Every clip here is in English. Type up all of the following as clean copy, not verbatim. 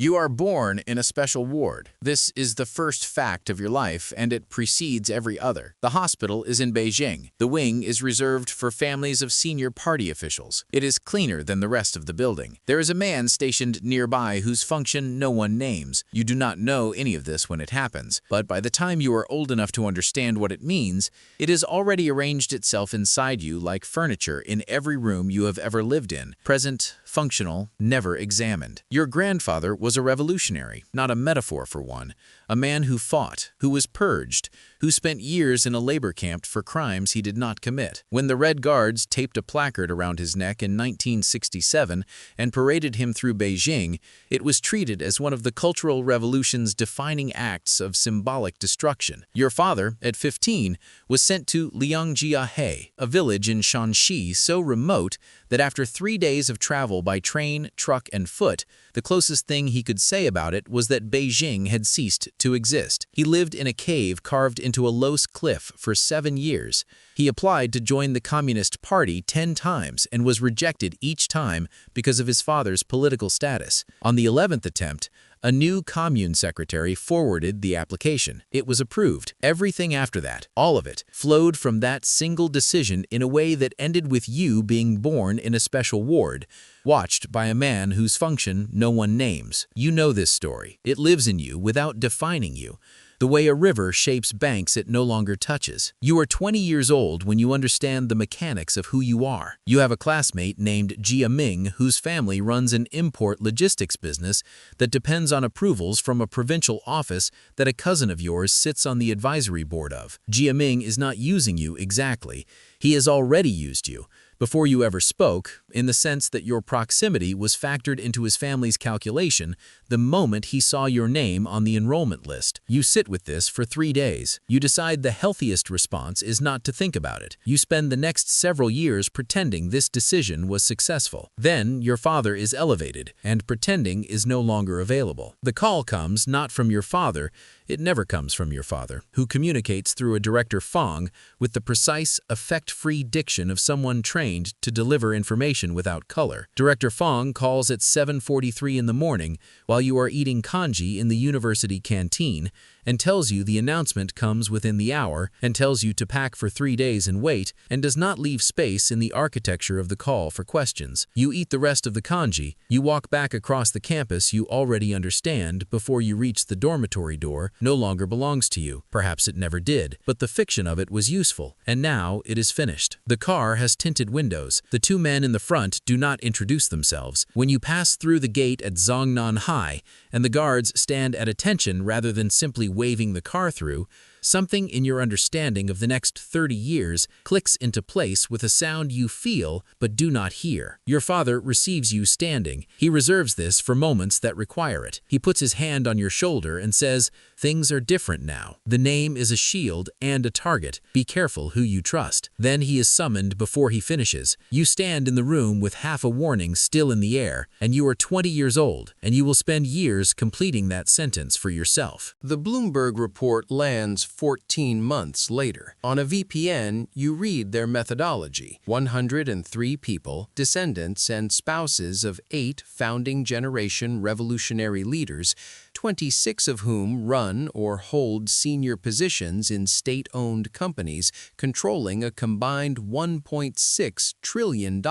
You are born in a special ward. This is the first fact of your life, and it precedes every other. The hospital is in Beijing. The wing is reserved for families of senior party officials. It is cleaner than the rest of the building. There is a man stationed nearby whose function no one names. You do not know any of this when it happens, but by the time you are old enough to understand what it means, it has already arranged itself inside you like furniture in every room you have ever lived in. Present, functional, never examined. Your grandfather was a revolutionary, not a metaphor for one. A man who fought, who was purged, who spent years in a labor camp for crimes he did not commit. When the Red Guards taped a placard around his neck in 1967 and paraded him through Beijing, it was treated as one of the Cultural Revolution's defining acts of symbolic destruction. Your father, at 15, was sent to Liangjiahe, a village in Shanxi so remote that after 3 days of travel by train, truck, and foot, the closest thing he could say about it was that Beijing had ceased to exist. He lived in a cave carved into a Los cliff for 7 years. He applied to join the Communist Party 10 times and was rejected each time because of his father's political status. On the 11th attempt, a new commune secretary forwarded the application. It was approved. Everything after that, all of it, flowed from that single decision in a way that ended with you being born in a special ward, watched by a man whose function no one names. You know this story. It lives in you without defining you. The way a river shapes banks it no longer touches. You are 20 years old when you understand the mechanics of who you are. You have a classmate named Jia Ming whose family runs an import logistics business that depends on approvals from a provincial office that a cousin of yours sits on the advisory board of. Jia Ming is not using you exactly. He has already used you, before you ever spoke, in the sense that your proximity was factored into his family's calculation the moment he saw your name on the enrollment list. You sit with this for 3 days. You decide the healthiest response is not to think about it. You spend the next several years pretending this decision was successful. Then your father is elevated, and pretending is no longer available. The call comes not from your father, it never comes from your father, who communicates through a director Fong with the precise, effect-free diction of someone trained to deliver information without color. Director Fong calls at 7:43 in the morning while you are eating congee in the university canteen and tells you the announcement comes within the hour and tells you to pack for 3 days and wait and does not leave space in the architecture of the call for questions. You eat the rest of the congee, you walk back across the campus you already understand before you reach the dormitory door no longer belongs to you. Perhaps it never did, but the fiction of it was useful, and now it is finished. The car has tinted windows. The 2 men in the front do not introduce themselves. When you pass through the gate at Zhongnan High and the guards stand at attention rather than simply waving the car through, something in your understanding of the next 30 years clicks into place with a sound you feel but do not hear. Your father receives you standing. He reserves this for moments that require it. He puts his hand on your shoulder and says, "Things are different now. The name is a shield and a target. Be careful who you trust." Then he is summoned before he finishes. You stand in the room with half a warning still in the air, and you are 20 years old, and you will spend years completing that sentence for yourself. The Bloomberg report lands 14 months later. On a VPN, you read their methodology. 103 people, descendants and spouses of 8 founding generation revolutionary leaders, 26 of whom run or hold senior positions in state-owned companies controlling a combined $1.6 trillion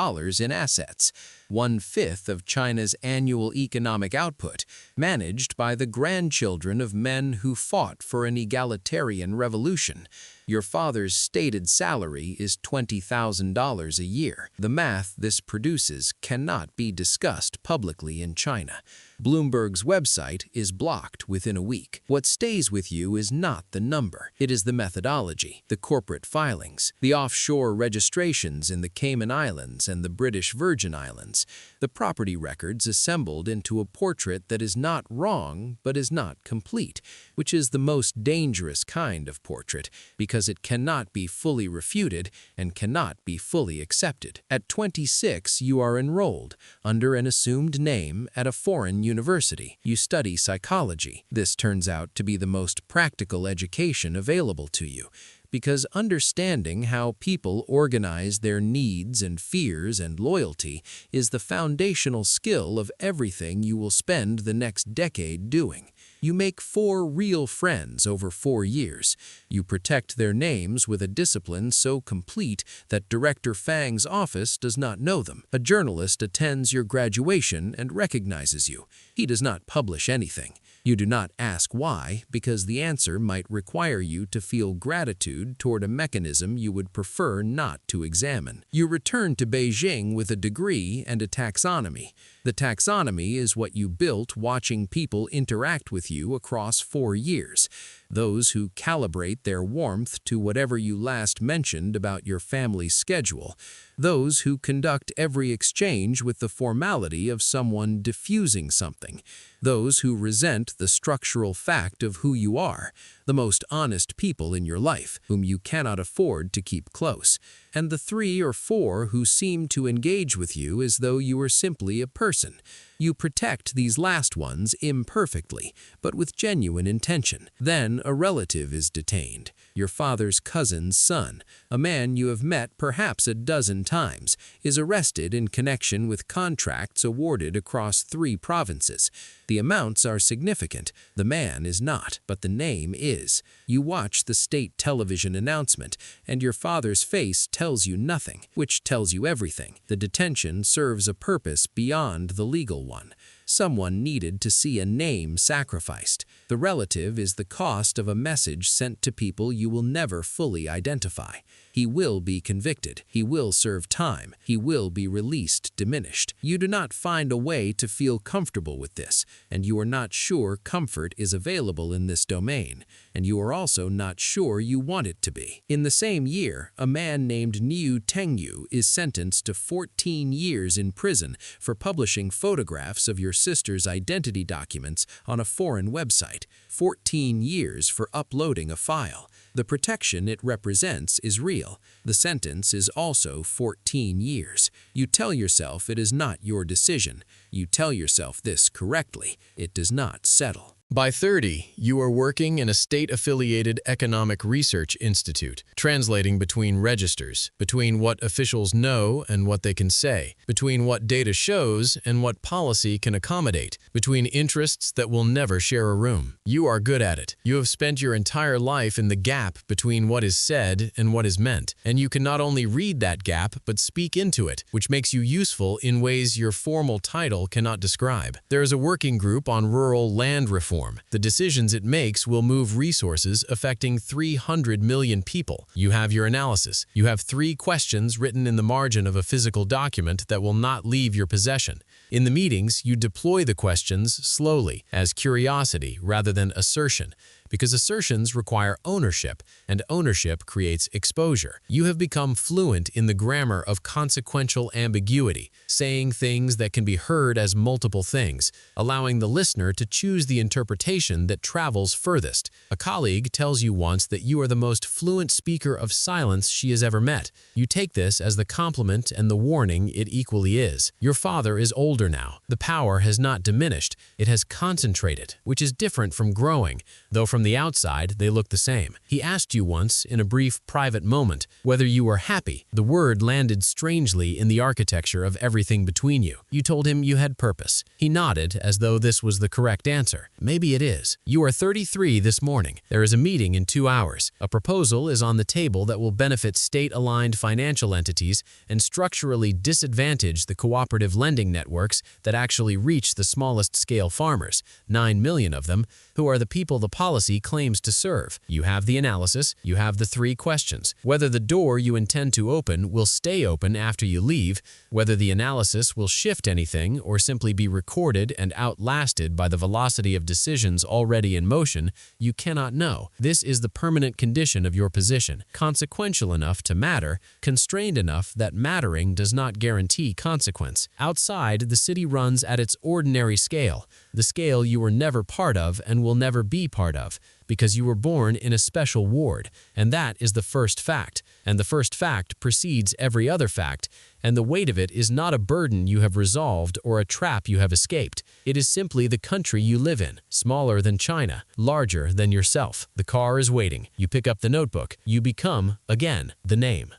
in assets, 1/5 of China's annual economic output, managed by the grandchildren of men who fought for an egalitarian revolution. Your father's stated salary is $20,000 a year. The math this produces cannot be discussed publicly in China. Bloomberg's website is blocked within a week. What stays with you is not the number. It is the methodology, the corporate filings, the offshore registrations in the Cayman Islands and the British Virgin Islands, the property records assembled into a portrait that is not wrong but is not complete, which is the most dangerous kind of portrait because it cannot be fully refuted and cannot be fully accepted. At 26, you are enrolled under an assumed name at a foreign university. You study psychology. This turns out to be the most practical education available to you because understanding how people organize their needs and fears and loyalty is the foundational skill of everything you will spend the next decade doing. You make 4 real friends over 4 years. You protect their names with a discipline so complete that Director Fang's office does not know them. A journalist attends your graduation and recognizes you. He does not publish anything. You do not ask why, because the answer might require you to feel gratitude toward a mechanism you would prefer not to examine. You return to Beijing with a degree and a taxonomy. The taxonomy is what you built watching people interact with you across 4 years. Those who calibrate their warmth to whatever you last mentioned about your family's schedule. Those who conduct every exchange with the formality of someone diffusing something. Those who resent the structural fact of who you are. The most honest people in your life, whom you cannot afford to keep close. And the 3 or 4 who seem to engage with you as though you were simply a person. You protect these last ones imperfectly, but with genuine intention. Then a relative is detained, your father's cousin's son, a man you have met perhaps a dozen times, is arrested in connection with contracts awarded across 3 provinces. The amounts are significant, the man is not, but the name is. You watch the state television announcement, and your father's face tells you nothing, which tells you everything. The detention serves a purpose beyond the legal one. Someone needed to see a name sacrificed. The relative is the cost of a message sent to people you will never fully identify. He will be convicted. He will serve time. He will be released diminished. You do not find a way to feel comfortable with this, and you are not sure comfort is available in this domain, and you are also not sure you want it to be. In the same year, a man named Niu Tengyu is sentenced to 14 years in prison for publishing photographs of your sister's identity documents on a foreign website. 14 years for uploading a file. The protection it represents is real. The sentence is also 14 years. You tell yourself it is not your decision. You tell yourself this correctly. It does not settle. By 30, you are working in a state-affiliated economic research institute, translating between registers, between what officials know and what they can say, between what data shows and what policy can accommodate, between interests that will never share a room. You are good at it. You have spent your entire life in the gap between what is said and what is meant, and you can not only read that gap but speak into it, which makes you useful in ways your formal title cannot describe. There is a working group on rural land reform. The decisions it makes will move resources affecting 300 million people. You have your analysis. You have 3 questions written in the margin of a physical document that will not leave your possession. In the meetings, you deploy the questions slowly, as curiosity rather than assertion, because assertions require ownership, and ownership creates exposure. You have become fluent in the grammar of consequential ambiguity, saying things that can be heard as multiple things, allowing the listener to choose the interpretation that travels furthest. A colleague tells you once that you are the most fluent speaker of silence she has ever met. You take this as the compliment and the warning it equally is. Your father is older now. The power has not diminished. It has concentrated, which is different from growing, though from the outside they look the same. He asked you once, in a brief private moment, whether you were happy. The word landed strangely in the architecture of everything between you. You told him you had purpose. He nodded as though this was the correct answer. Maybe it is. You are 33 this morning. There is a meeting in 2 hours. A proposal is on the table that will benefit state-aligned financial entities and structurally disadvantage the cooperative lending networks that actually reach the smallest scale farmers, 9 million of them, who are the people the policy claims to serve. You have the analysis, you have the 3 questions. Whether the door you intend to open will stay open after you leave, whether the analysis will shift anything or simply be recorded and outlasted by the velocity of decisions already in motion, you cannot know. This is the permanent condition of your position, consequential enough to matter, constrained enough that mattering does not guarantee consequence. Outside, the city runs at its ordinary scale. the scale you were never part of and will never be part of, because you were born in a special ward, and that is the first fact, and the first fact precedes every other fact, and the weight of it is not a burden you have resolved or a trap you have escaped. It is simply the country you live in, smaller than China, larger than yourself. The car is waiting. You pick up the notebook. You become, again, the name.